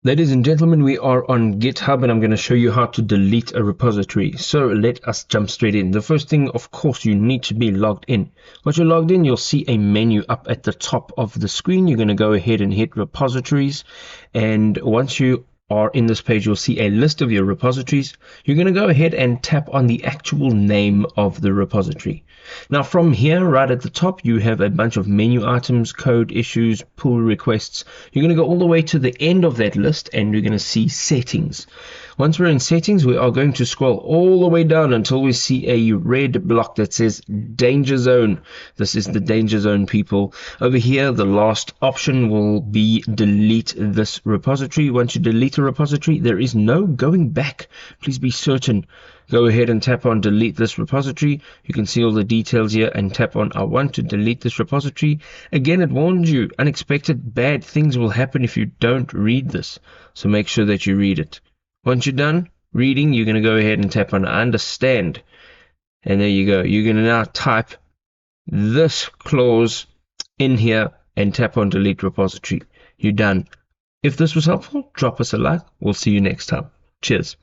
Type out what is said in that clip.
Ladies and gentlemen, we are on GitHub and I'm going to show you how to delete a repository. So let us jump straight in. The first thing, of course, you need to be logged in. Once you're logged in, you'll see a menu up at the top of the screen. You're going to go ahead and hit repositories. And once you are in this page, you'll see a list of your repositories. You're going to go ahead and tap on the actual name of the repository. Now from here, right at the top, you have a bunch of menu items, code issues, pull requests. You're going to go all the way to the end of that list and you're going to see settings. Once we're in settings, we are going to scroll all the way down until we see a red block that says danger zone. This is the danger zone, people. Over here, the last option will be delete this repository. Once you delete a repository, there is no going back. Please be certain. Go ahead and tap on delete this repository. You can see all the details here and tap on I want to delete this repository. Again, it warns you unexpected bad things will happen if you don't read this. So make sure that you read it. Once you're done reading, you're going to go ahead and tap on understand. And there you go. You're going to now type this clause in here and tap on delete repository. You're done. If this was helpful, drop us a like. We'll see you next time. Cheers.